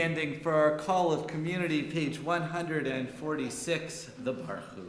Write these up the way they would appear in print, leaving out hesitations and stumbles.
standing for our Call of Community, page 146, the Baruch Hu.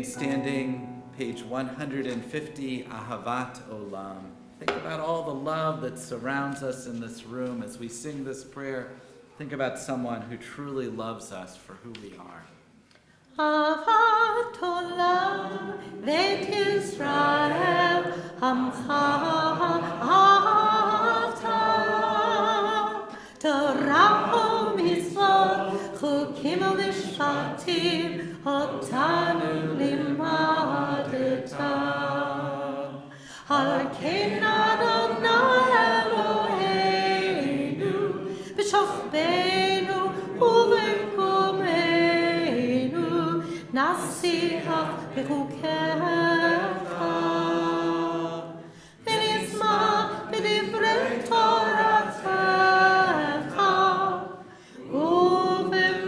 Standing, page 150, Ahavat Olam. Think about all the love that surrounds us in this room as we sing this prayer. Think about someone who truly loves us for who we are. Ahavat Olam, Beit Yisrael, Hamcha Ahavta, Torah u'mitzvot, chukim u'mishpatim, אותנו לימדת, על כן אדוני אלוהינו, בשוכבנו ובקומנו, נשיח בחוקיך, ונשמח בדברי תורתך, ובמצוותיך.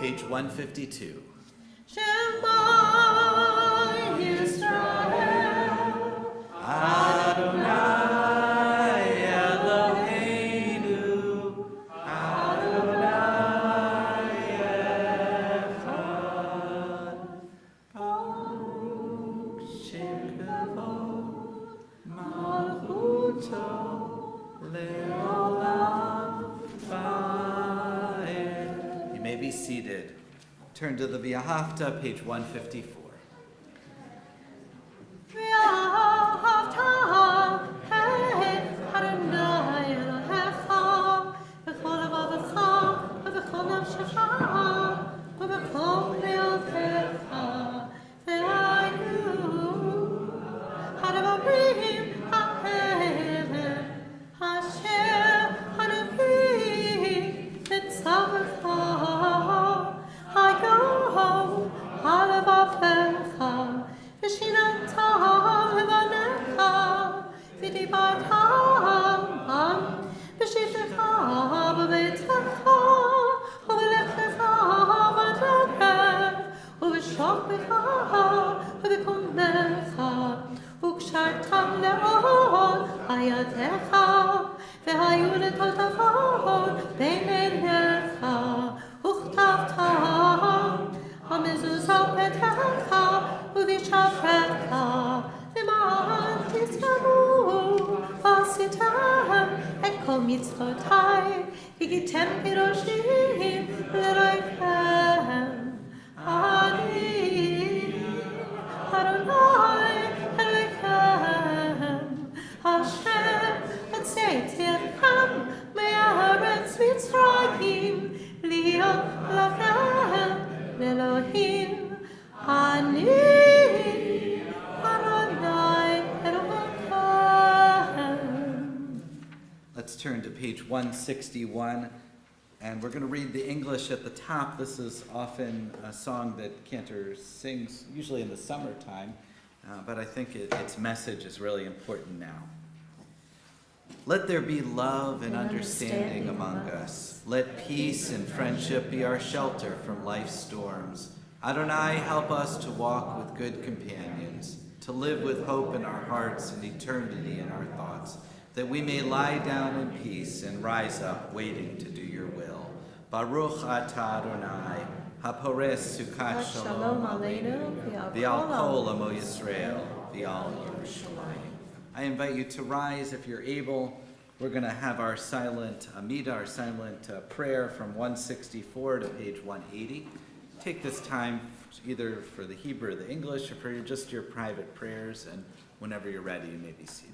Page 152. Shema Yisrael, Adonai Eloheinu, Adonai Echad, Baruch Shem Kavod, Malchuto, Leolam Vaed. You may be seated. Turn to the V'ahavta, page 154. Hallelujah. וגיתם פירושים לריקם. אני אדוני אלוהיכם, אשר הוצאתי אתכם מארץ מצרים, להיות לכם לאלוהים. אני אדוני אלוהיכם. Let's turn to page 161, and we're going to read the English at the top. This is often a song that Cantor sings, usually in the summertime, but I think its message is really important now. Let there be love and understanding among us. Let peace and friendship be our shelter from life's storms. Adonai, help us to walk with good companions, to live with hope in our hearts and eternity in our thoughts, that we may lie down in peace and rise up waiting to do your will. Baruch atah Adonai, hapores sukat shalom aleinu, v'al kol amo Yisrael, v'al Yerushalayim. I invite you to rise if you're able. We're going to have our silent Amida, our silent prayer from 164 to page 180. Take this time either for the Hebrew or the English, or for just your private prayers, and whenever you're ready, you may be seated.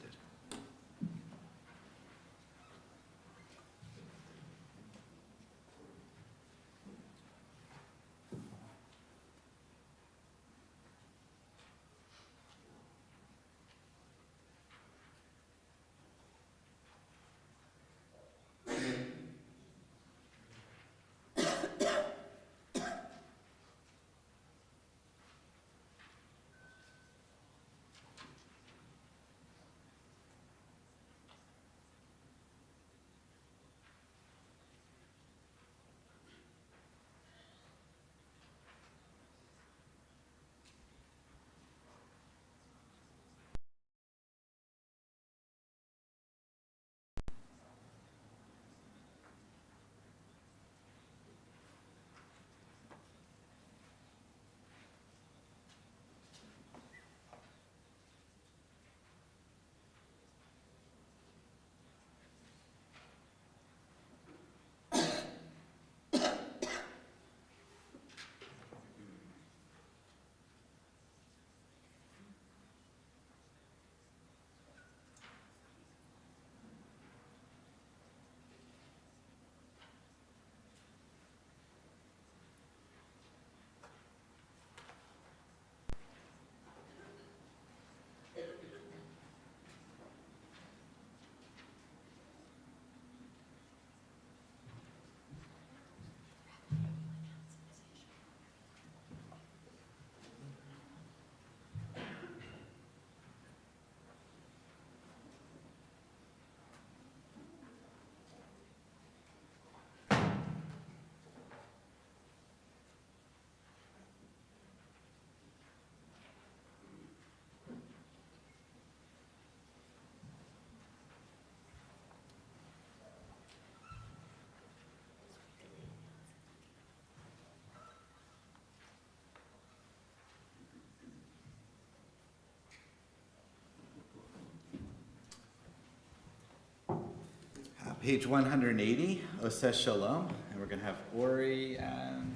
Page 180, Oseh Shalom, and we're going to have Ori and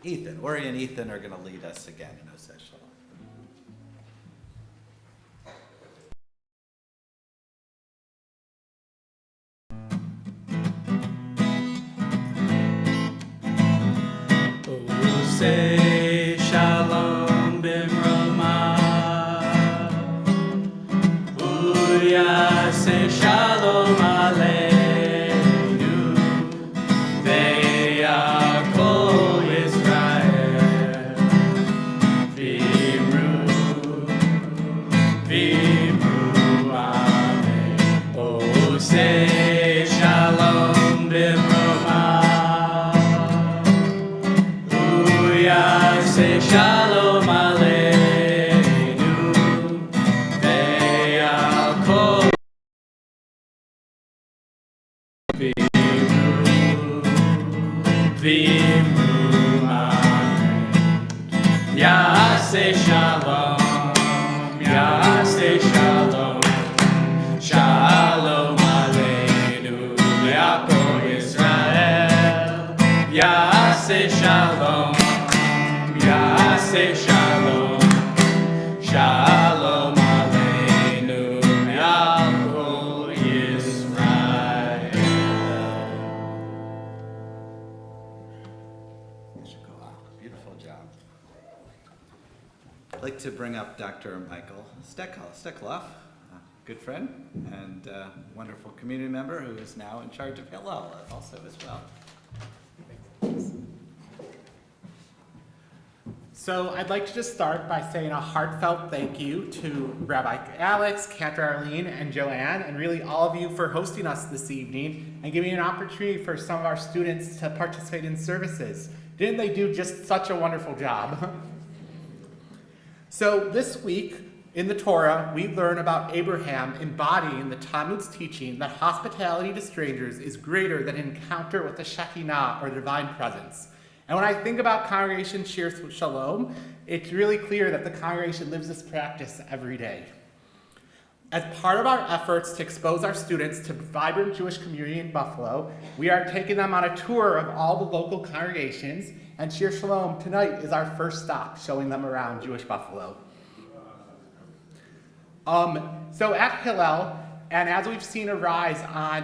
Ethan. Ori and Ethan are going to lead us again in Oseh Shalom. Oseh Shalom b'Ramah, Uyaseh Shalom Aleinu. Shalom Aleinu, ve'al kol v'imru amen. Yaseh shalom, yaseh shalom, shalom Aleinu, ve'al kol Yisrael. Shalom, Yaseh Shalom, Shalom Aleinu, Yal Kol Yisrael. Beautiful job. I'd like to bring up Dr. Michael Steckloff, a good friend and wonderful community member who is now in charge of Hillel also as well. So I'd like to just start by saying a heartfelt thank you to Rabbi Alex, Cantor Arlene, and Joanne, and really all of you for hosting us this evening and giving an opportunity for some of our students to participate in services. Didn't they do just such a wonderful job? So this week in the Torah, we learn about Abraham embodying the Talmud's teaching that hospitality to strangers is greater than an encounter with the Shekinah or the divine presence. And when I think about Congregation Shir Shalom, it's really clear that the congregation lives this practice every day. As part of our efforts to expose our students to vibrant Jewish community in Buffalo, we are taking them on a tour of all the local congregations, and Shir Shalom tonight is our first stop, showing them around Jewish Buffalo. So at Hillel, and as we've seen a rise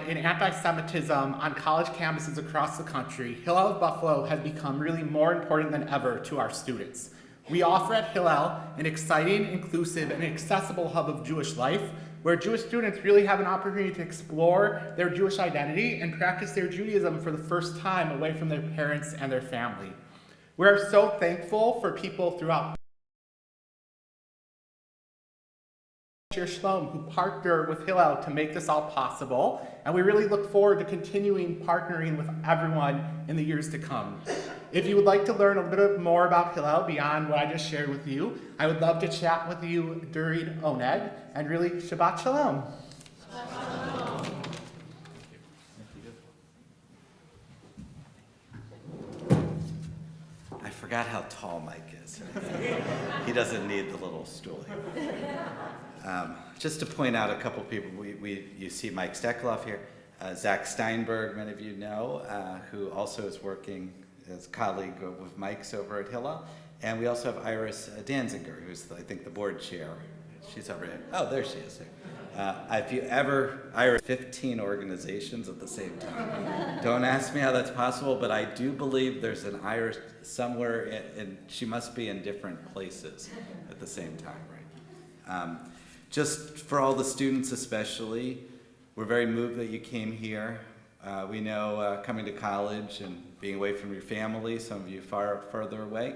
in anti-Semitism on college campuses across the country, Hillel of Buffalo has become really more important than ever to our students. We offer at Hillel an exciting, inclusive, and accessible hub of Jewish life, where Jewish students really have an opportunity to explore their Jewish identity and practice their Judaism for the first time away from their parents and their family. We are so thankful for people throughout Shir Shalom who partner with Hillel to make this all possible, and we really look forward to continuing partnering with everyone in the years to come. If you would like to learn a little bit more about Hillel beyond what I just shared with you, I would love to chat with you during Oneg, and really Shabbat Shalom. I forgot how tall Mike is. He doesn't need the little stool here. Just to point out a couple people, you see Mike Steckloff here, Zach Steinberg, many of you know, who also is working as a colleague with Mike's over at Hillel. And we also have Iris Danziger, who's, I think, the board chair. She's over here. Oh, there she is. If you ever, Iris, 15 organizations at the same time. Don't ask me how that's possible, but I do believe there's an Iris somewhere, and she must be in different places at the same time, right? Just for all the students especially, we're very moved that you came here. We know coming to college and being away from your family, some of you further away,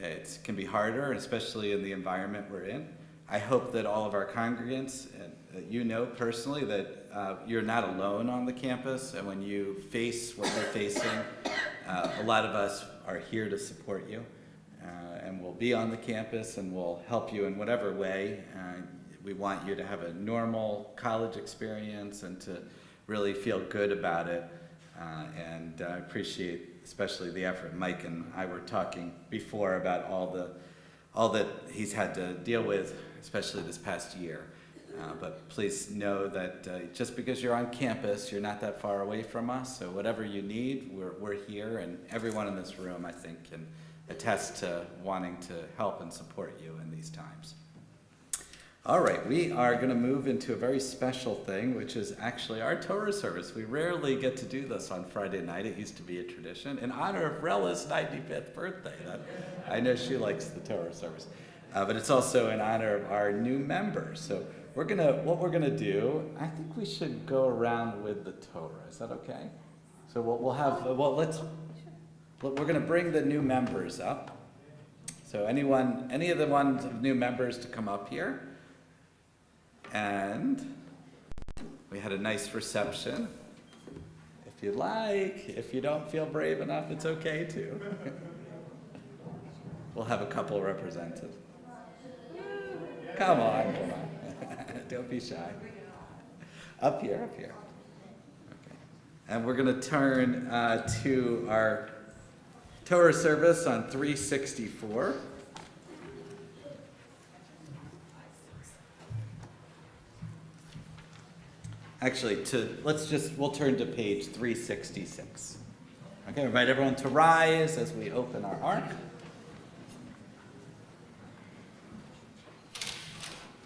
it can be harder, especially in the environment we're in. I hope that all of our congregants, and you know personally that you're not alone on the campus, and when you face what you're facing, a lot of us are here to support you, and we'll be on the campus and we'll help you in whatever way. We want you to have a normal college experience and to really feel good about it. And I appreciate especially the effort. Mike and I were talking before about all that he's had to deal with, especially this past year. But please know that just because you're on campus, you're not that far away from us. So whatever you need, we're here, and everyone in this room, I think, can attest to wanting to help and support you in these times. All right, we are going to move into a very special thing, which is actually our Torah service. We rarely get to do this on Friday night. It used to be a tradition in honor of Rella's 95th birthday. I know she likes the Torah service, but it's also in honor of our new members. So what we're gonna do, I think we should go around with the Torah. Is that okay? So we're gonna bring the new members up. So any of the new members to come up here. And we had a nice reception. If you like, if you don't feel brave enough, it's okay too. We'll have a couple represented. Come on. Don't be shy. Up here. Okay. And we're going to turn to our Torah service on 364. Actually, we'll turn to page 366. Okay, invite everyone to rise as we open our ark.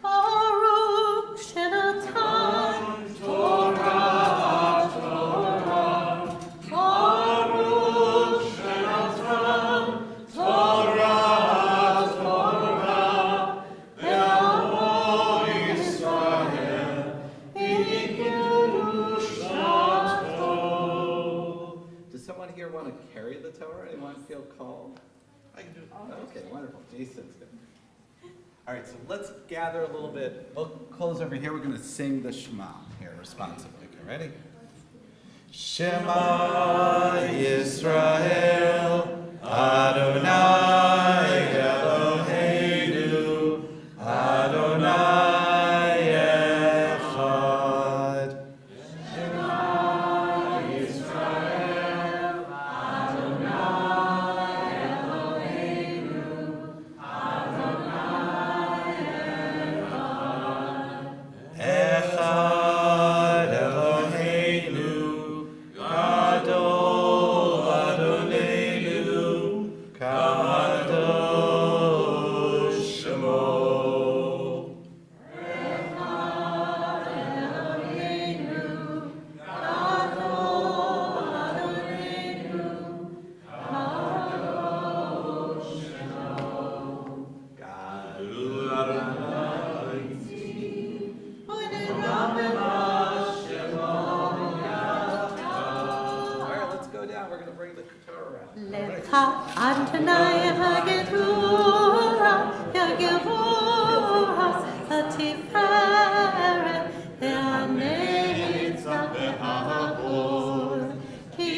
Baruch Shenatan Torah, Torah. Baruch Shenatan Torah, Torah. Ve'amo Yisrael V'yirushato. Does someone here want to carry the Torah? Anyone feel called? I can do it. Okay, wonderful. Jason's good. All right, so let's gather a little bit. We'll close over here. We're going to sing the Shema here responsibly. Okay, ready? Shema Yisrael, Adonai Eloheinu, Adonai Echad. Echad Eloheinu, Gadol Adonenu, Kadosh Shemo. All right, let's go down. We're going to bring the Torah around. Lecha Adonai HaGedura, Yagevura, HaTiferet, HaNetzach VeHa'or, Ki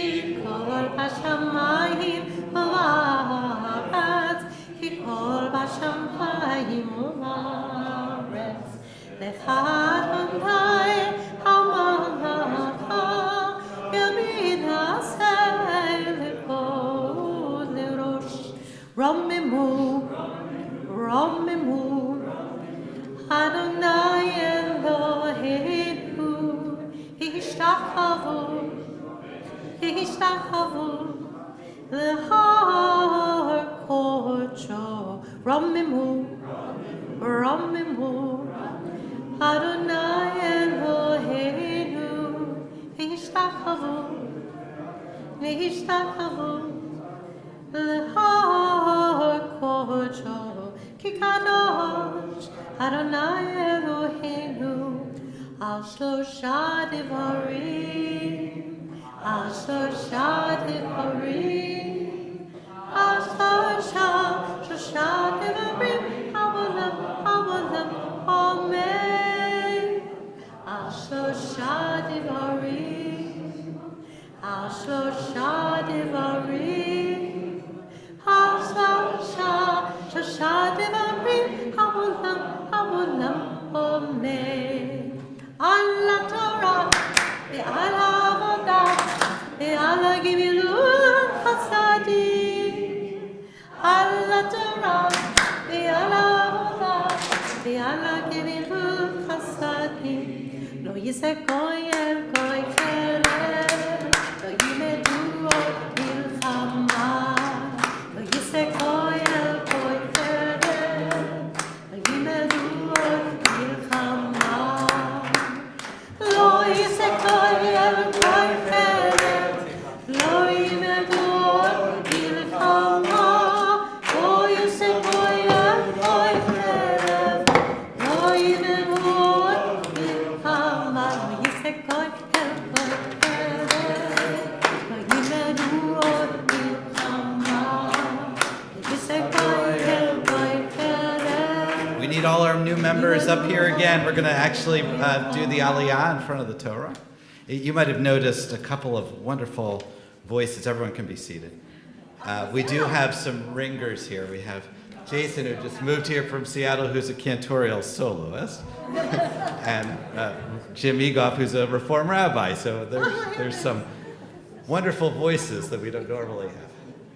kol b'shamayim u'la'aretz, Ki kol b'shamayim u'la'aretz. Lecha Adonai HaMalachah, Yamin Hasei Lekol Lerosh. Romemu, Romemu, Adonai Eloheinu, Ishtachavu, Ishtachavu, Lehar Kocho. Romemu, Romemu, Adonai Eloheinu, Ishtachavu, Ishtachavu, Lehar Kocho, Ki Kadosh, Adonai Eloheinu, Al Shlosha Devarim, Al Shlosha Devarim, Al Shlosha Devarim, Avolam, Avolam, Amen. Al Shlosha Devarim, Al Shlosha Devarim, Al Shlosha Devarim, Avolam, Avolam, Amen. Allah Torah, Allah Avodah, Allah Gemilut Chasadim. Allah Torah, Allah Avodah, Allah Gemilut Chasadim. Lo Yisek Koyel Koy Keren, Lo Yimedu Od Milchama. Lo Yisek Koyel Koy Keren, Lo Yimedu Od Milchama. Lo Yisek Koyel Koy Keren, Lo Yimedu Od Milchama. Lo Yisek Koyel Koy Keren, Lo Yimedu Od Milchama. Lo Yisek Koyel Koy Keren, Lo Yimedu Od Milchama. Lo Yisek Koyel Koy Keren. We need all our new members up here again. We're going to actually do the Aliyah in front of the Torah. You might have noticed a couple of wonderful voices. Everyone can be seated. We do have some ringers here. We have Jason, who just moved here from Seattle, who's a cantorial soloist, and Jim Egoff, who's a Reform rabbi. So there's some wonderful voices that we don't normally have.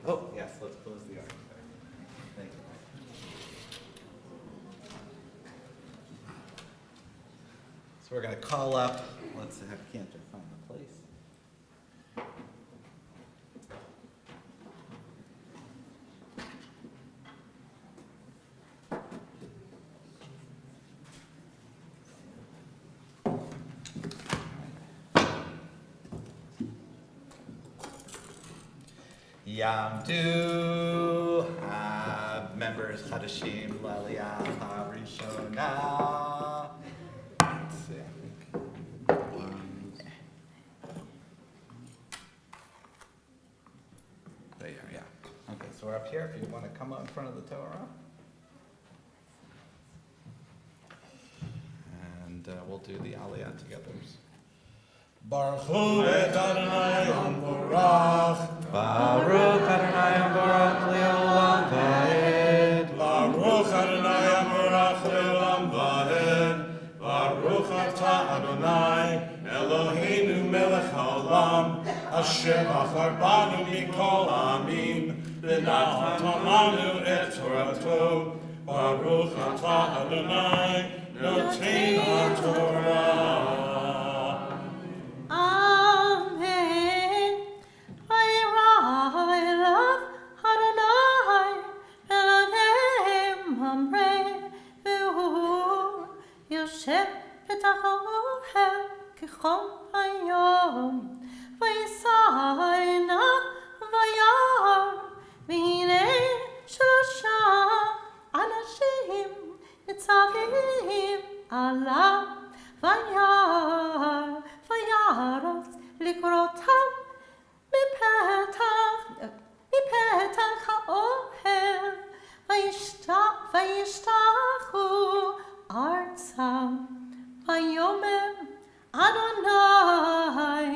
Oh, yes, let's close the ark. Thank you. So we're going to call up, let's have Cantor find the place. Yamdu members Hadashim Laliyah Harishona. Let's see, I think. There you are, yeah. Okay, so we're up here. If you want to come up in front of the Torah. And we'll do the Aliyah together. Baruch Hu et Adonai Amborach. Baruch Adonai Amborach Leolam Vaed. Baruch Adonai Amborach Leolam Vaed. Baruch Atah Adonai Eloheinu Melech Haolam Asher Bachar Banu Mikol Amim V'natan Lanu et Torato. Baruch Atah Adonai Notein HaTorah. Amen. I love Adonai Elohim Amre V'hu Yosef B'tachal Kechol Hayom V'yisayna V'yar V'hinei Shlosha Anashim Nitzavim Alav V'yar V'yaros Likrotam Mipetach ha'ohel V'yishtachu Artzam V'yomer Adonai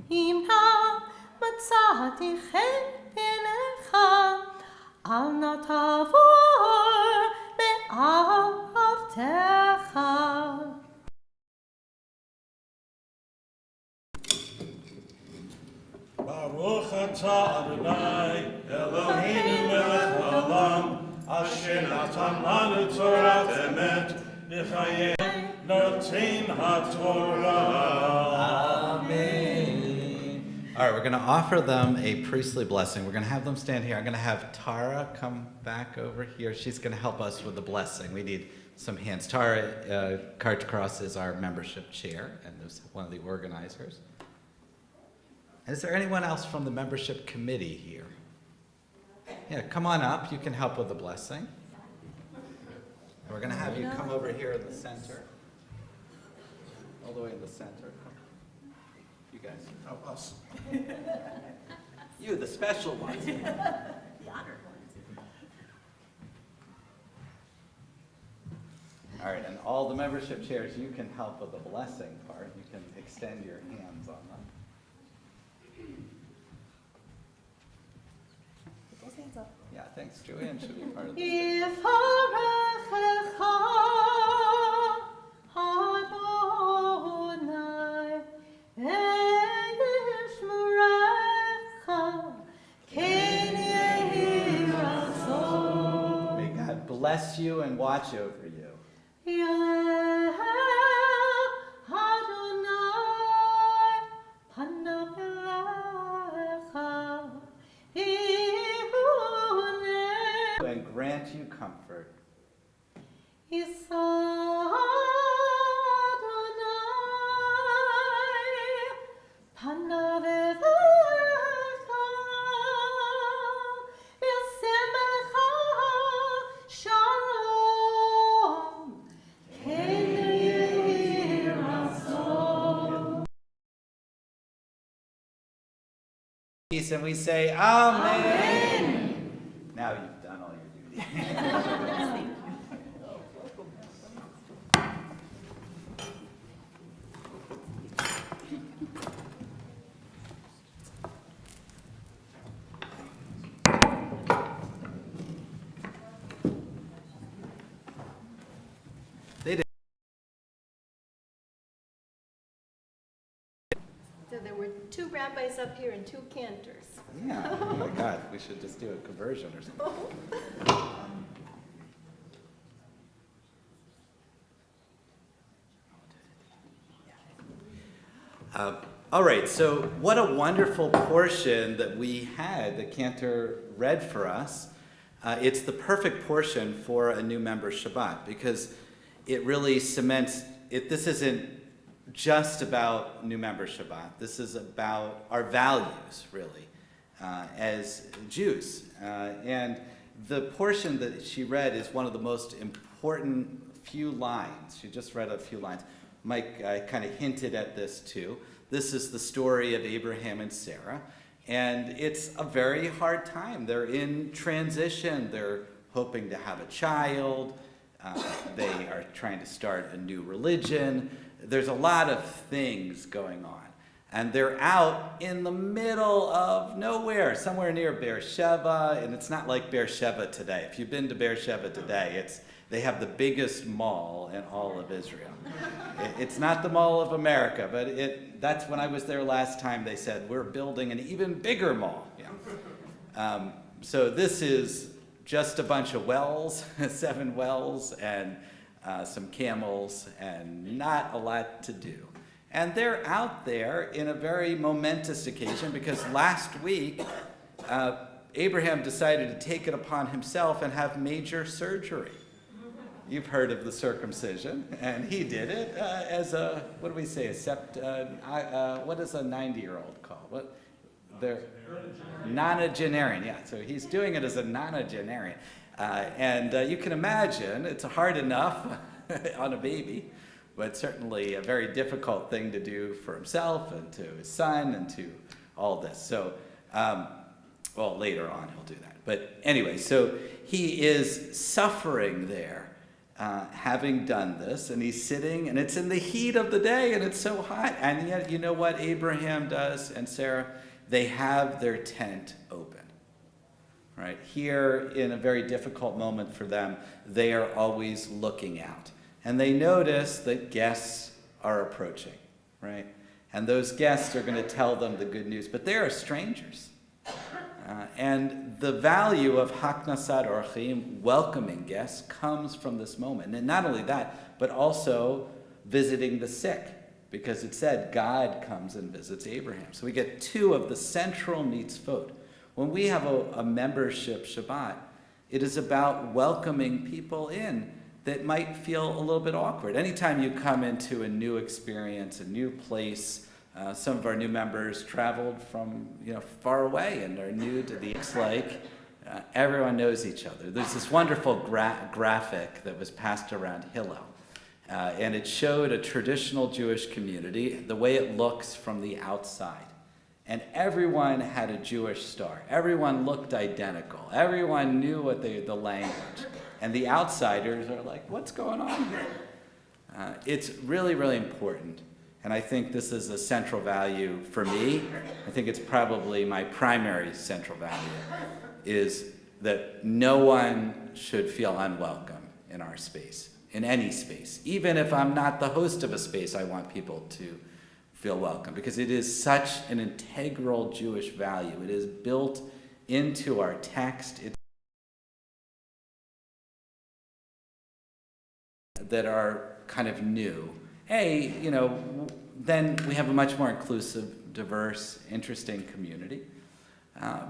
Imna Matzati Chen B'necha Al Natavor Be'avtecha. Baruch atah Adonai Eloheinu melech haolam asher natan lanu Torah emet v'chayei notein haTorah. Amen. All right, we're going to offer them a priestly blessing. We're going to have them stand here. I'm going to have Tara come back over here. She's going to help us with the blessing. We need some hands. Tara Cartcross is our membership chair and is one of the organizers. Is there anyone else from the membership committee here? Yeah, come on up. You can help with the blessing. We're going to have you come over here in the center. All the way in the center. Come. You guys. Oh, us. You, the special ones. The honored ones. All right, and all the membership chairs, you can help with the blessing part. You can extend your hands on them. Put those hands up. Yeah, thanks. Joanne should be part of this. Yivarechecha Adonai ve'yishmerecha ken yehi ratzon. May God bless you and watch over you. Yaleh Adonai panav elecha v'yihuneh. And grant you comfort. Yisa Adonai panav elecha v'yasemecha shalom ken yehi ratzon. Peace, and we say, Amen. Now you've done all your duty. They did. So there were 2 rabbis up here and 2 cantors. Yeah, oh my God, we should just do a conversion or something. All right, so what a wonderful portion that we had that Cantor read for us. It's the perfect portion for a new member Shabbat because it really cements it. This isn't just about new member Shabbat. This is about our values, really. as Jews. And the portion that she read is one of the most important few lines. She just read a few lines. Mike kind of hinted at this too. This is the story of Abraham and Sarah. And it's a very hard time. They're in transition. They're hoping to have a child. They are trying to start a new religion. There's a lot of things going on. And they're out in the middle of nowhere, somewhere near Beersheba. And it's not like Beersheba today. If you've been to Beersheba today, they have the biggest mall in all of Israel. It's not the Mall of America, but that's when I was there last time. They said, we're building an even bigger mall. Yeah. So this is just a bunch of wells, 7 wells, and some camels, and not a lot to do. And they're out there in a very momentous occasion because last week, Abraham decided to take it upon himself and have major surgery. You've heard of the circumcision, and he did it as a, what do we say, what is a 90-year-old called? They're nonagenarian, yeah. So he's doing it as a nonagenarian. And you can imagine it's hard enough on a baby, but certainly a very difficult thing to do for himself and to his son and to all this. So, well, later on he'll do that. But anyway, so he is suffering there. Having done this, and he's sitting, and it's in the heat of the day, and it's so hot, and yet you know what Abraham does and Sarah? They have their tent open, right? Here, in a very difficult moment for them, they are always looking out, and they notice that guests are approaching, right? And those guests are going to tell them the good news, but they are strangers. And the value of Haknasat Orchim, welcoming guests, comes from this moment. And not only that, but also visiting the sick, because it said God comes and visits Abraham. So we get 2 of the central mitzvot. When we have a membership Shabbat, it is about welcoming people in that might feel a little bit awkward. Anytime you come into a new experience, a new place, some of our new members traveled from far away and are new to the. It's like everyone knows each other. There's this wonderful graphic that was passed around Hillel, and it showed a traditional Jewish community, the way it looks from the outside. And everyone had a Jewish star. Everyone looked identical. Everyone knew what the language. And the outsiders are like, what's going on here? It's really, really important. And I think this is a central value for me. I think it's probably my primary central value, is that no one should feel unwelcome in our space, in any space. Even if I'm not the host of a space, I want people to feel welcome, because it is such an integral Jewish value. It is built into our text. That are kind of new. Then we have a much more inclusive, diverse, interesting community.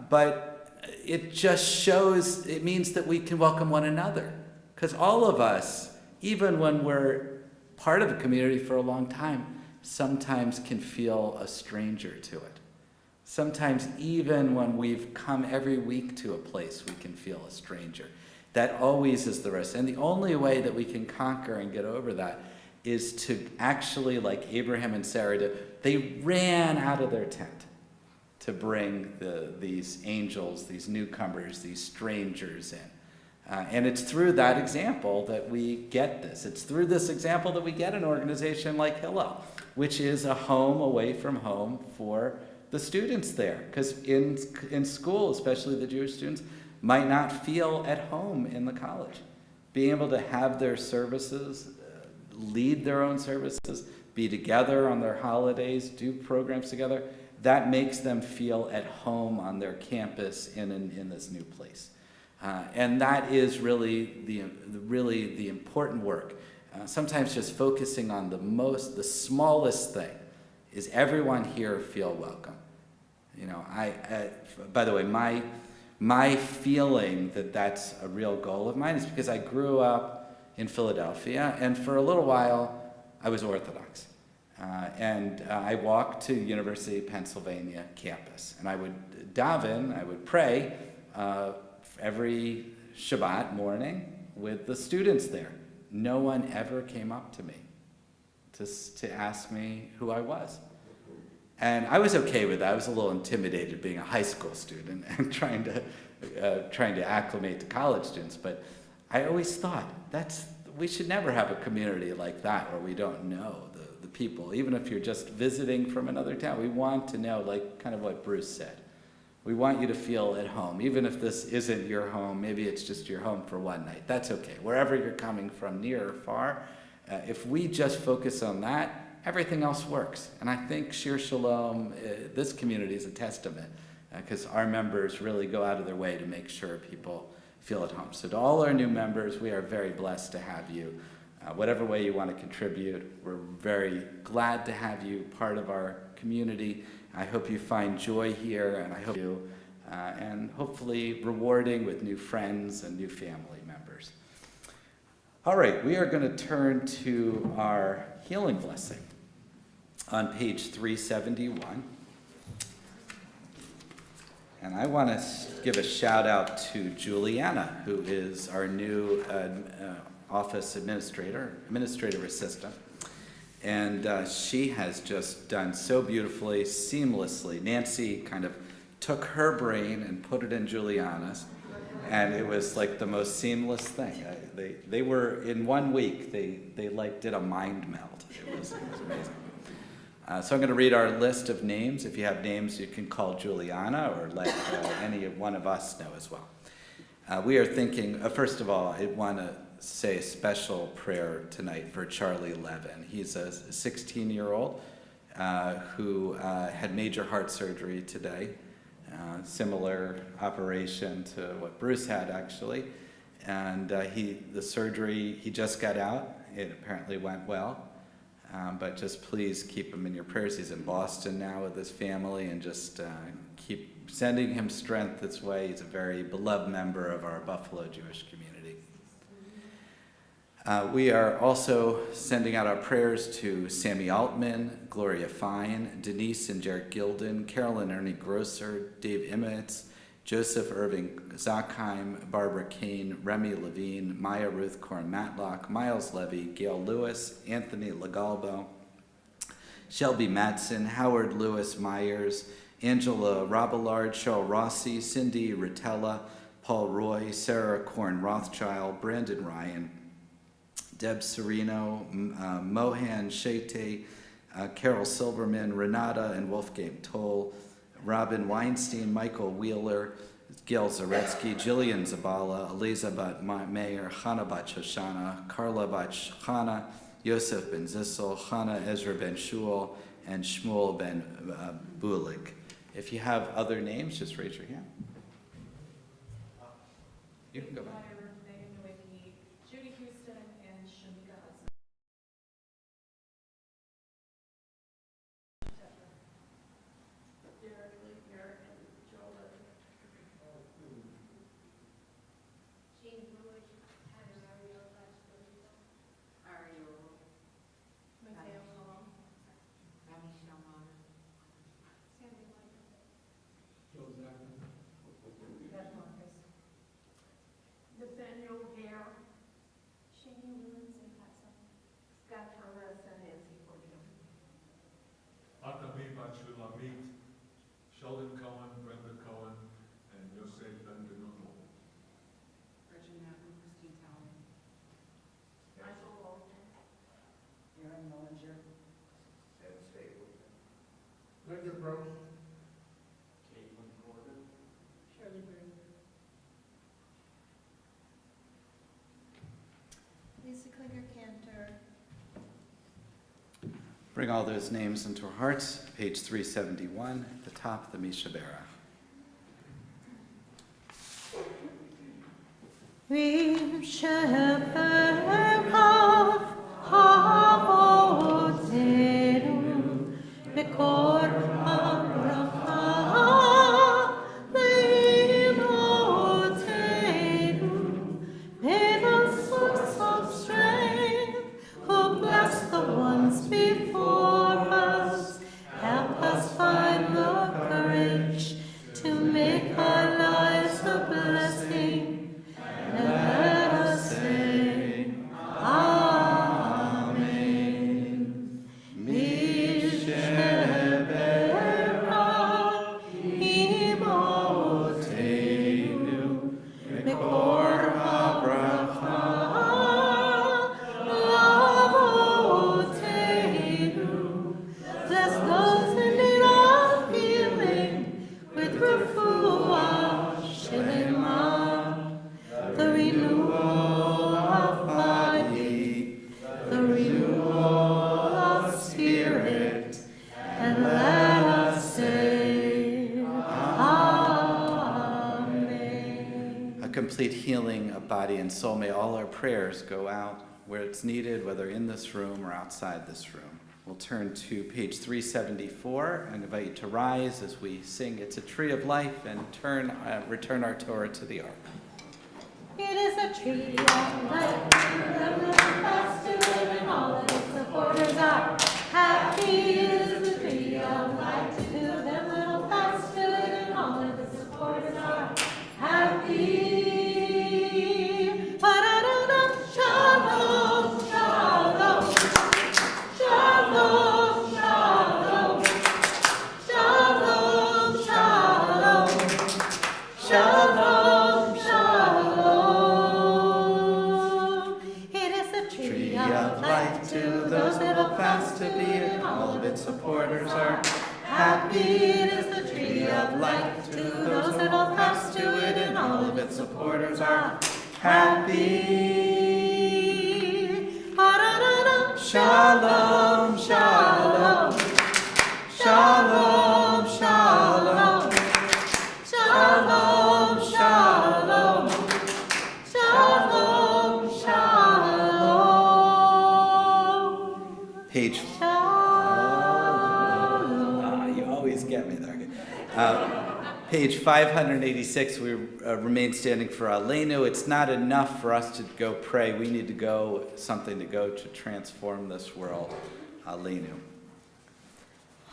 But it just shows, it means that we can welcome one another. Because all of us, even when we're part of a community for a long time, sometimes can feel a stranger to it. Sometimes even when we've come every week to a place, we can feel a stranger. That always is the risk. And the only way that we can conquer and get over that is to actually, like Abraham and Sarah did, they ran out of their tent to bring these angels, these newcomers, these strangers in. And it's through that example that we get this. It's through this example that we get an organization like Hillel, which is a home away from home for the students there. Because in school, especially the Jewish students, might not feel at home in the college. Being able to have their services, lead their own services, be together on their holidays, do programs together, that makes them feel at home on their campus in this new place. And that is really the important work. Sometimes just focusing on the smallest thing is everyone here feel welcome. By the way, my feeling that that's a real goal of mine is because I grew up in Philadelphia, and for a little while I was Orthodox. And I walked to University of Pennsylvania campus, and I would daven, I would pray every Shabbat morning with the students there. No one ever came up to me to ask me who I was. And I was okay with that. I was a little intimidated being a high school student and trying to acclimate to college students. But I always thought we should never have a community like that where we don't know the people. Even if you're just visiting from another town, we want to know, like kind of what Bruce said. We want you to feel at home. Even if this isn't your home, maybe it's just your home for one night. That's okay. Wherever you're coming from, near or far, if we just focus on that, everything else works. And I think Shir Shalom, this community is a testament, because our members really go out of their way to make sure people feel at home. So to all our new members, we are very blessed to have you. Whatever way you want to contribute, we're very glad to have you part of our community. I hope you find joy here, and I hope you, and hopefully rewarding with new friends and new family members. All right, we are going to turn to our healing blessing on page 371. And I want to give a shout out to Juliana, who is our new office administrative assistant. And she has just done so beautifully, seamlessly. Nancy kind of took her brain and put it in Juliana's, and it was like the most seamless thing. They were, in 1 week, they like did a mind meld. It was amazing. So I'm going to read our list of names. If you have names, you can call Juliana or let any one of us know as well. We are thinking, first of all, I want to say a special prayer tonight for Charlie Levin. He's a 16-year-old who had major heart surgery today, similar operation to what Bruce had, actually. And the surgery, he just got out. It apparently went well. But just please keep him in your prayers. He's in Boston now with his family, and just keep sending him strength this way. He's a very beloved member of our Buffalo Jewish community. We are also sending out our prayers to Sammy Altman, Gloria Fine, Denise and Jared Gilden, Carolyn Ernie Grosser, Dave Immitz, Joseph Irving Zackheim, Barbara Kane, Remy Levine, Maya Ruth Korn Matlock, Miles Levy, Gail Lewis, Anthony Legalbo, Shelby Matson, Howard Lewis Myers, Angela Robillard, Cheryl Rossi, Cindy Rotella, Paul Roy, Sarah Korn Rothschild, Brandon Ryan, Deb Serino, Mohan Shete, Carol Silverman, Renata and Wolfgang Toll, Robin Weinstein, Michael Wheeler, Gail Zaretsky, Jillian Zabala, Elizabeth Mayer, Chana Bat Shoshana, Carla Bat Chana, Yosef Ben Zissel, Chana Ezra Ben Shul, and Shmuel Ben Bulig. If you have other names, just raise your hand. You can go back. Sheldon Cohen, Brenda Cohen, and Yosef Ben Genuno. Gretchen Knappen, Christine Town. Michael Walton. Aaron Mullinger. Ed Stapleton. Linda Gross. Caitlin Gordon. Shirley Bruner. Lisa Klinger Cantor. Bring all those names into our hearts. Page 371 at the top of the Mishabera. Vim shepherd of Havodenu, Bekor HaBracha, Leimotenu, may the source of strength, who bless the ones before Bekor HaBracha, Lavotenu. Bless those in need of healing with refuah shelema, the renewal of body, the renewal of spirit, and let us say, Amen. A complete healing of body and soul. May all our prayers go out where it's needed, whether in this room or outside this room. We'll turn to page 374 and invite you to rise as we sing It's a Tree of Life and return our Torah to the ark. It is a tree of life, the little fast to it, and all of its supporters are happy. It is a tree of life to them, little fast to it, and all of its supporters are happy. Ba-da-da-da, shalom, shalom, shalom, shalom, shalom, shalom, shalom, shalom. It is a Tree of life to those that will fast to be it, and all of its supporters are happy. It is the tree of life to those that will fast to it, and all of its supporters are happy. Ba-da-da-da, Shalom, shalom, shalom, shalom, shalom, shalom, shalom, shalom. Page. Shalom. You always get me there. Page 586, we remain standing for Aleinu. It's not enough for us to go pray. We need to go, something to go to transform this world. Aleinu.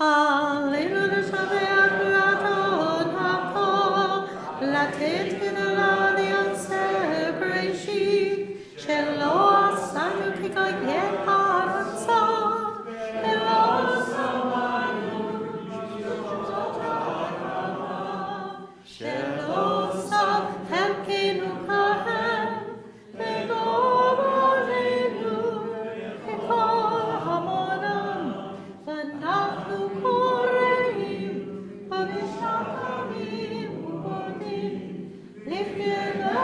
Alleluia, Shabbat, Laton, Hakol, Latet, Gidaladian, Separation, Shelo, Asanu, Kika, Yen, Haransa, Elo, Samanu, Shelo, Sam, Helkenu, Kahem, Begor, Alenu, Ekol, Hamonam, ואנחנו קוראים במשחקים ובונים לפני מלכי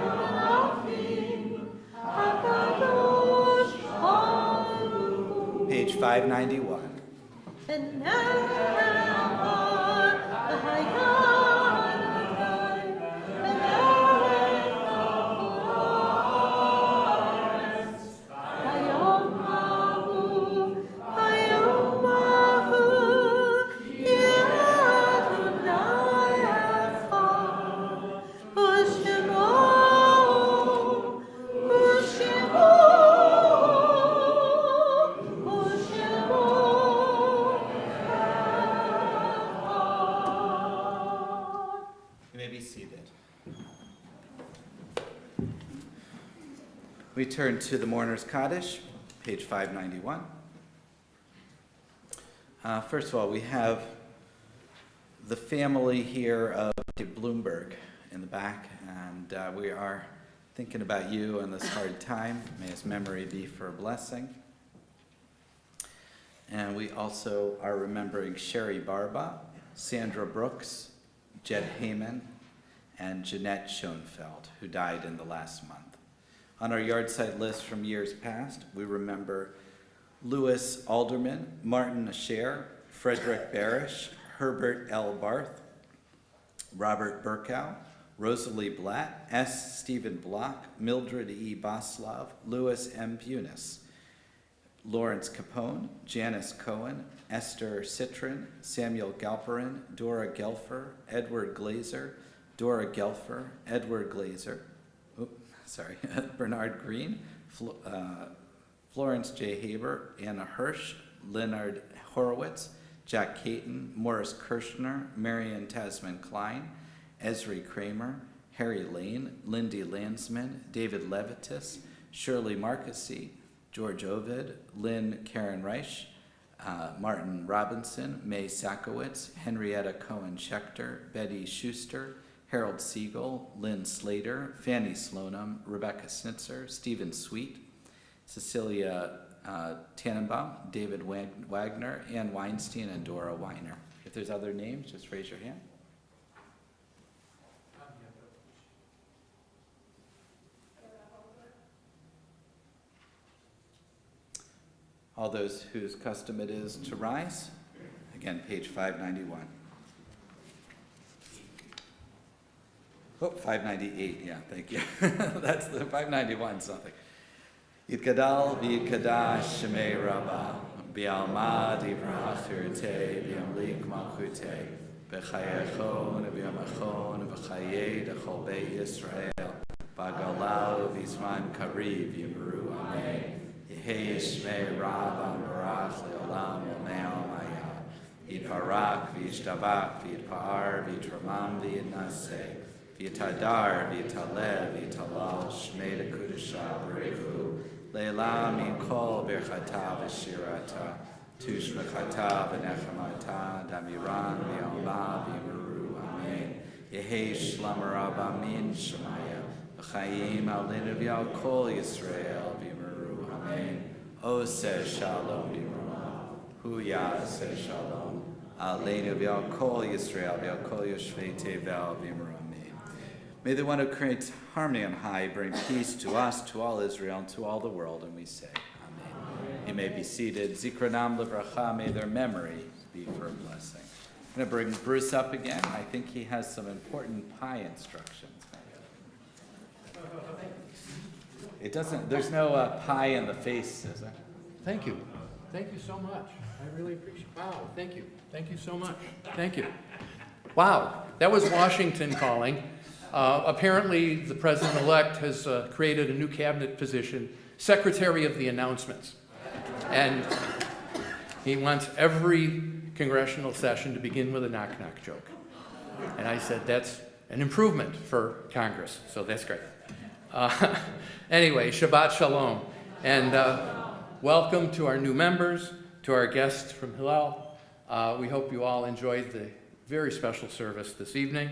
המלכים הקדוש ברוך הוא. Page 591. You may be seated. We turn to the Mourner's Kaddish, page 591. First of all, we have the family here of Dave Bloomberg in the back, and we are thinking about you in this hard time. May his memory be for a blessing. And we also are remembering Sherry Barba, Sandra Brooks, Jed Heyman, and Jeanette Schoenfeld, who died in the last month. On our yard-site list from years past, we remember Louis Alderman, Martin Asher, Frederick Barish, Herbert L. Barth, Robert Burkow, Rosalie Blatt, S. Stephen Block, Mildred E. Boslov, Louis M. Punis, Lawrence Capone, Janice Cohen, Esther Citron, Samuel Galperin, Dora Gelfer, Edward Glazer, Dora Gelfer, Edward Glazer, Bernard Green, Florence J. Haber, Anna Hirsch, Leonard Horowitz, Jack Caton, Morris Kirshner, Marion Tasman Klein, Esri Kramer, Harry Lane, Lindy Landsman, David Levitis, Shirley Marcusy, George Ovid, Lynn Karen Reich, Martin Robinson, May Sakowitz, Henrietta Cohen-Schechter, Betty Schuster, Harold Siegel, Lynn Slater, Fanny Slonim, Rebecca Snitzer, Stephen Sweet, Cecilia Tannenbaum, David Wagner, Ann Weinstein, and Dora Weiner. If there's other names, just raise your hand. All those whose custom it is to rise. Again, page 591. Oh, 598, yeah, thank you. That's the 591 something. Yitgadal v'yitgadash shemei rabbah, b'alma divrach yirteh, b'yamlik malchuteh, b'chayechon v'yamachon v'chayei d'chol beit Yisrael, b'galau v'yisman kariv yimru amen. Yehei shmei rabbah barach le'olam u'me'al maya, yitparak v'yishtabak v'yitpa'ar v'yitramam v'yitnaseh, V'yitadar, v'yitaleh, v'yitalal, shmei l'kudusha b'rechu, le'ela min kol berchata v'shirata, tushmechata v'nechamata, damiran v'yalma v'yimaru, amen. Yehei shlam rabba min shemaya, v'chayim alenu v'yal kol Yisrael v'yimaru, amen. Oseh shalom v'yimaru, hu yaseh shalom, alenu v'yal kol Yisrael v'yal kol yoshvei tevel v'yimaru. May the one who creates harmony on high bring peace to us, to all Israel, and to all the world, and we say, Amen. You may be seated. Zikranam livracha, may their memory be for a blessing. I'm going to bring Bruce up again. I think he has some important pie instructions. It doesn't, there's no pie in the face, is there? Thank you. Thank you so much. I really appreciate it. Wow, thank you. Thank you so much. Thank you. Wow, that was Washington calling. Apparently, the president-elect has created a new cabinet position, Secretary of the Announcements. And he wants every congressional session to begin with a knock-knock joke. And I said, that's an improvement for Congress, so that's great. Anyway, Shabbat Shalom. And welcome to our new members, to our guests from Hillel. We hope you all enjoyed the very special service this evening.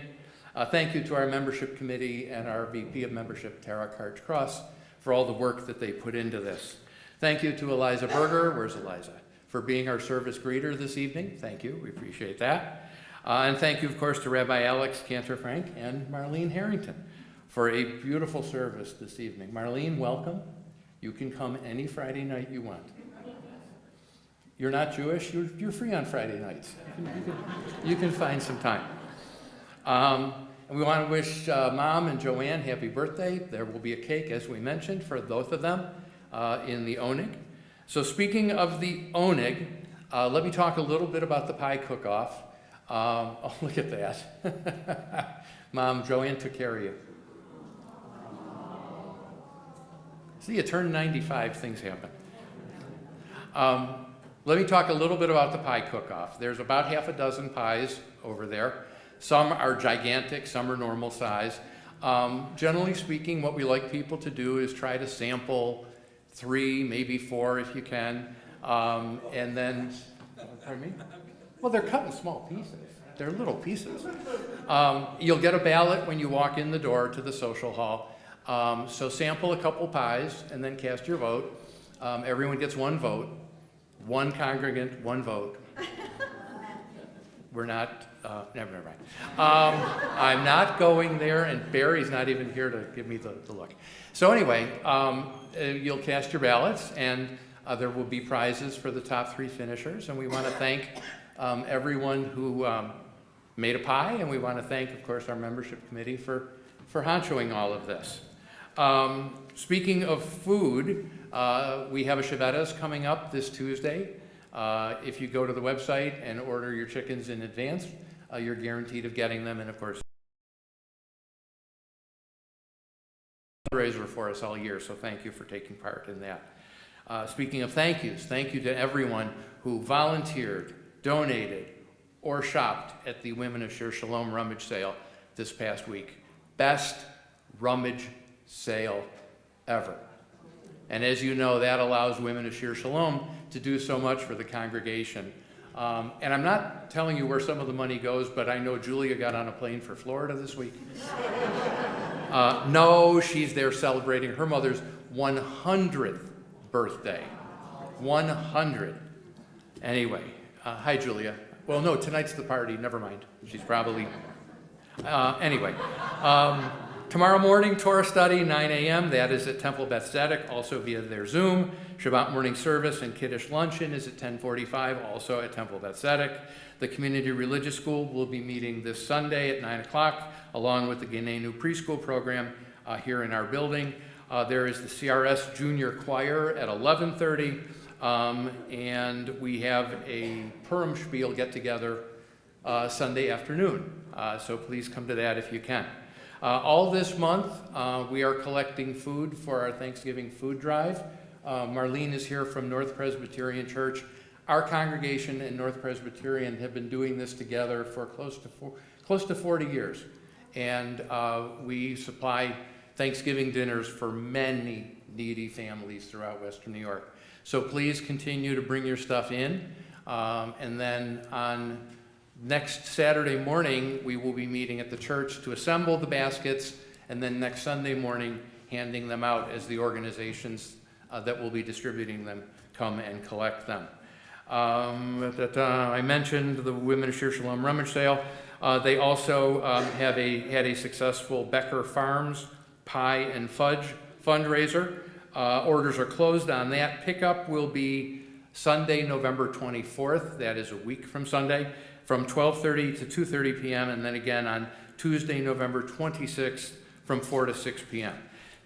Thank you to our membership committee and our VP of membership, Tara Karch-Cross, for all the work that they put into this. Thank you to Eliza Berger, where's Eliza, for being our service greeter this evening. Thank you, we appreciate that. And thank you, of course, to Rabbi Alex Cantor-Frank and Marlene Harrington for a beautiful service this evening. Marlene, welcome. You can come any Friday night you want. You're not Jewish, you're free on Friday nights. You can find some time. And we want to wish Mom and Joanne happy birthday. There will be a cake, as we mentioned, for both of them in the Onig. So speaking of the Onig, let me talk a little bit about the pie cook-off. Oh, look at that. Mom, Joanne took care of you. See, you turn 95, things happen. Let me talk a little bit about the pie cook-off. There's about half a dozen pies over there. Some are gigantic, some are normal size. Generally speaking, what we like people to do is try to sample 3, maybe 4 if you can. And then, pardon me? Well, they're cut in small pieces. They're little pieces. You'll get a ballot when you walk in the door to the social hall. So sample a couple pies and then cast your vote. Everyone gets 1 vote. 1 congregant, 1 vote. We're not, never mind. I'm not going there, and Barry's not even here to give me the look. So anyway, you'll cast your ballots, and there will be prizes for the top 3 finishers, and we want to thank everyone who made a pie, and we want to thank, of course, our membership committee for honchoing all of this. Speaking of food, we have a Shabbat coming up this Tuesday. If you go to the website and order your chickens in advance, you're guaranteed of getting them, and of course, fundraiser for us all year, so thank you for taking part in that. Speaking of thank yous, thank you to everyone who volunteered, donated, or shopped at the Women of Shir Shalom rummage sale this past week. Best rummage sale ever. And as you know, that allows women of Shir Shalom to do so much for the congregation. And I'm not telling you where some of the money goes, but I know Julia got on a plane for Florida this week. No, she's there celebrating her mother's 100th birthday. 100. Anyway, hi, Julia. Well, no, tonight's the party. Never mind. She's probably... Anyway, tomorrow morning, Torah study, 9 a.m. That is at Temple Beth Tzedek, also via their Zoom. Shabbat morning service and Kiddush luncheon is at 10:45, also at Temple Beth Tzedek. The community religious school will be meeting this Sunday at 9 o'clock, along with the Genenu preschool program here in our building. There is the CRS junior choir at 11:30, and we have a Purim Spiel get-together Sunday afternoon. So please come to that if you can. All this month, we are collecting food for our Thanksgiving food drive. Marlene is here from North Presbyterian Church. Our congregation and North Presbyterian have been doing this together for close to 40 years. And we supply Thanksgiving dinners for many needy families throughout Western New York. So please continue to bring your stuff in. And then on next Saturday morning, we will be meeting at the church to assemble the baskets, and then next Sunday morning, handing them out as the organizations that will be distributing them come and collect them. I mentioned the Women of Shir Shalom rummage sale. They also had a successful Becker Farms pie and fudge fundraiser. Orders are closed on that. Pickup will be Sunday, November 24th. That is a week from Sunday, from 12:30 to 2:30 p.m. and then again on Tuesday, November 26th from 4 to 6 p.m.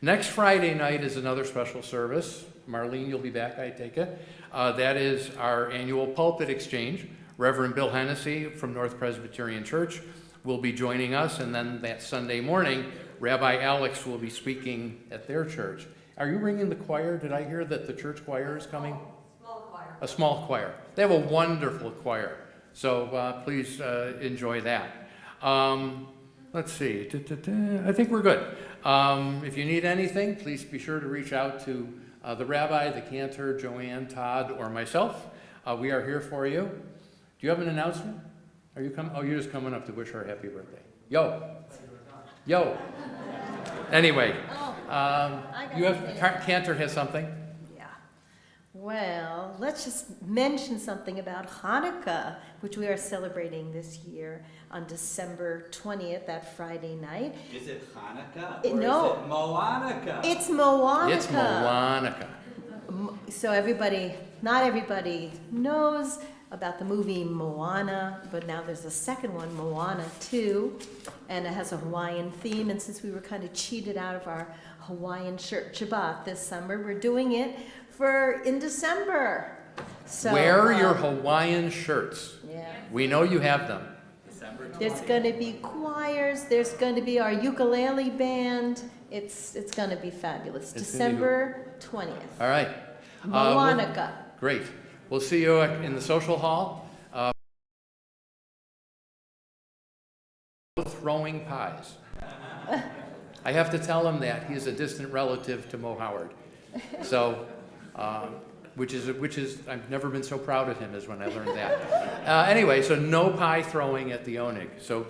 Next Friday night is another special service. Marlene, you'll be back, I take it. That is our annual pulpit exchange. Reverend Bill Hennessy from North Presbyterian Church will be joining us, and then that Sunday morning, Rabbi Alex will be speaking at their church. Are you bringing the choir? Did I hear that the church choir is coming? Small choir. A small choir. They have a wonderful choir, so please enjoy that. Let's see. I think we're good. If you need anything, please be sure to reach out to the rabbi, the cantor, Joanne, Todd, or myself. We are here for you. Do you have an announcement? Are you coming? Oh, you're just coming up to wish her a happy birthday. Yo. Anyway, Cantor has something. Yeah. Well, let's just mention something about Hanukkah, which we are celebrating this year on December 20th, that Friday night. Is it Hanukkah It- or no. is it Moanica? It's Moanica. It's Moanica. So everybody, not everybody knows about the movie Moana, but now there's a second one, Moana 2, and it has a Hawaiian theme. And since we were kind of cheated out of our Hawaiian shirt Shabbat this summer, we're doing it in December. So Wear your Hawaiian shirts. yeah. We know you have them. December 20th. There's going to be choirs. There's going to be our ukulele band. It's going to be fabulous. It's gonna be December 20th. All right. Moanica. Great. We'll see you in the social hall. Throwing pies. I have to tell him that he is a distant relative to Mo Howard. So, which is I've never been so proud of him as when I learned that. Anyway, so no pie throwing at the Onig. So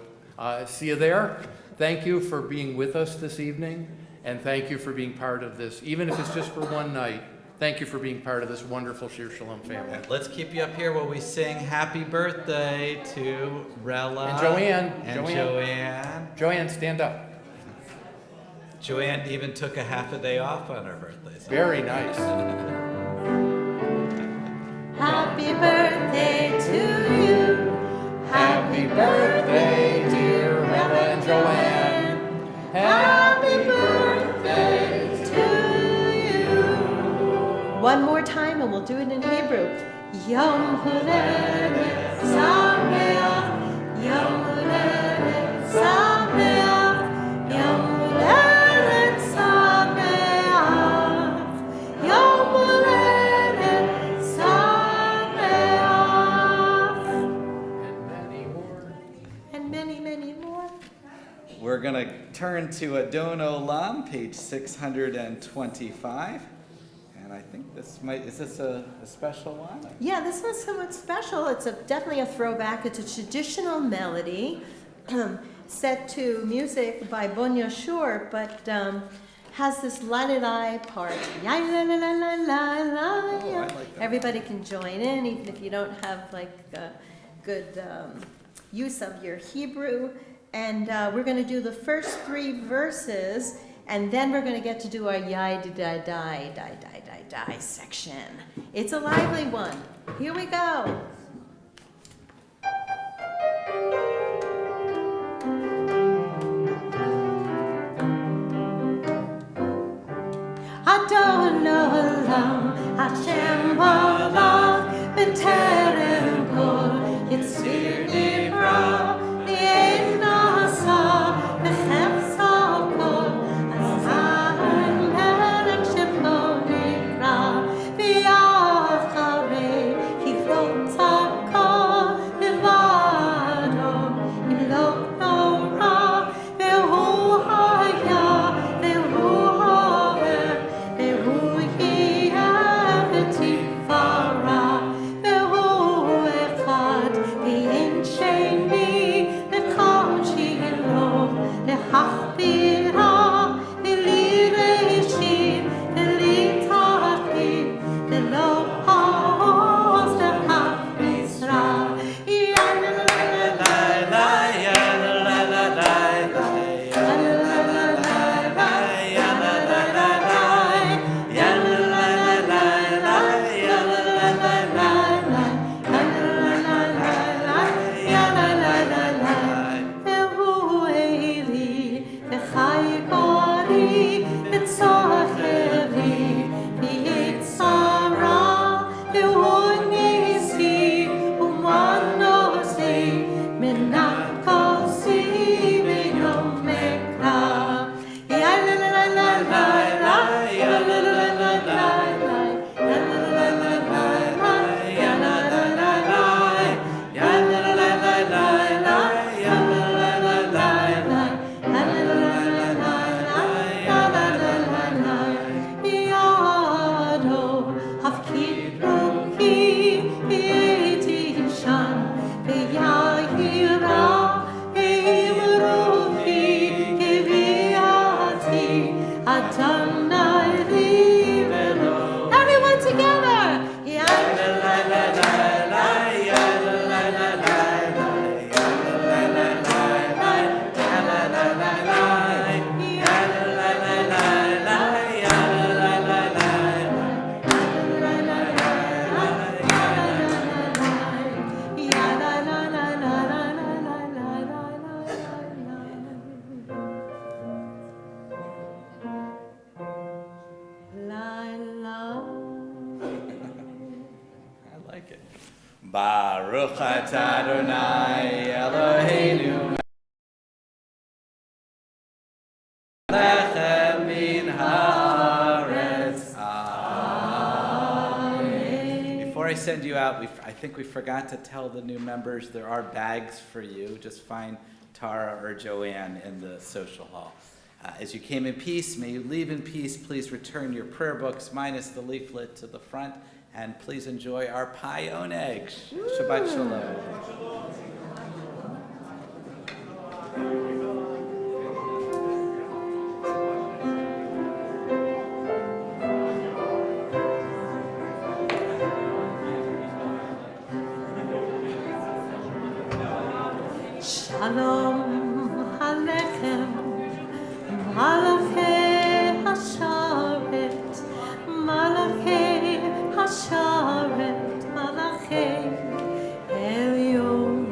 see you there. Thank you for being with us this evening, and thank you for being part of this, even if it's just for one night. Thank you for being part of this wonderful Shir Shalom family. Let's keep you up here while we sing happy birthday to Rella. And Joanne. And Joanne. Joanne, stand up. Joanne even took a half a day off on her birthday. So. Very nice. Happy birthday to you. Happy birthday, dear Rella and Joanne. Happy birthday to you. One more time and we'll do it in Hebrew. Yom Huledet Sameach. Yom Huledet Sameach. Yom Huledet Sameach. Yom Huledet Sameach. And many more. And many, many more. We're going to turn to Adon Olam, page 625. And I think is this a special one? Yeah, this one's somewhat special. It's definitely a throwback. It's a traditional melody set to music by Bonya Shore, but has this la-la-la part. Oh, I like that. Everybody can join in, even if you don't have like good use of your Hebrew. And we're going to do the first 3 verses, and then we're going to get to do our yai-di-di-di section. It's a lively one. Here we go. Adon olam, Hashem walav, b'terem kol, yitzir nivra, v'yein nasa, b'chefsa kol, azan melech shemo nikra, v'yacharei, hiflot hakol, levado, im lo nora, v'hu haya, v'hu hover, v'hu yeh v'tifara, v'hu echad, v'yein sheni, v'kol shilov, v'hachbira, v'li reishim, v'li tachim, v'lo ha'oz, v'hachbisra. Everyone together! I like it. Baruch atah Adonai Eloheinu lechem min haaretz. Amen. Before I send you out, I think we forgot to tell the new members there are bags for you. Just find Tara or Joanne in the social hall. As you came in peace, may you leave in peace. Please return your prayer books minus the leaflet to the front. And please enjoy our pie oneg. Shabbat shalom. Shalom Aleichem, Malachei Hasharet, Malachei Hasharet, Malachei Elyon.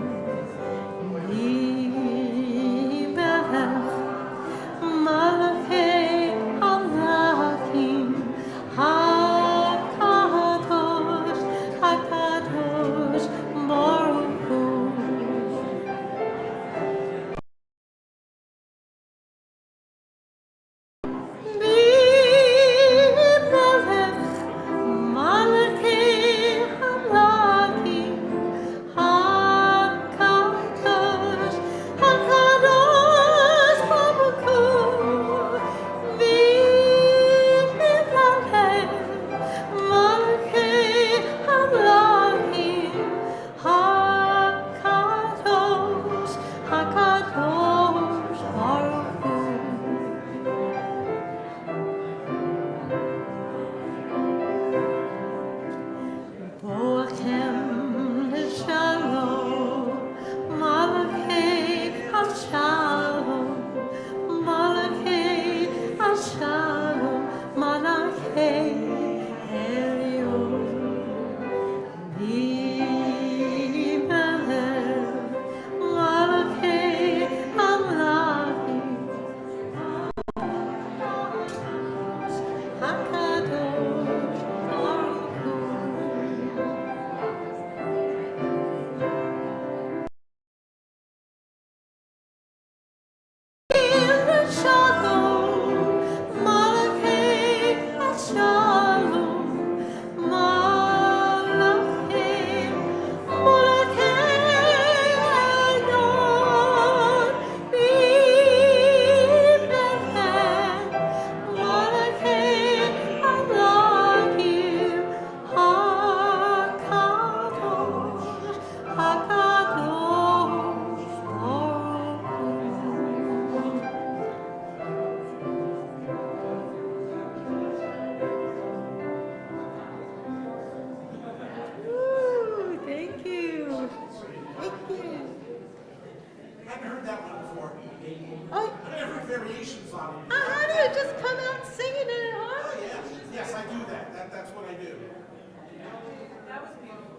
variations on it. How do you just come out singing it at harmony? Yes, I do that. That's what I do. That was beautiful.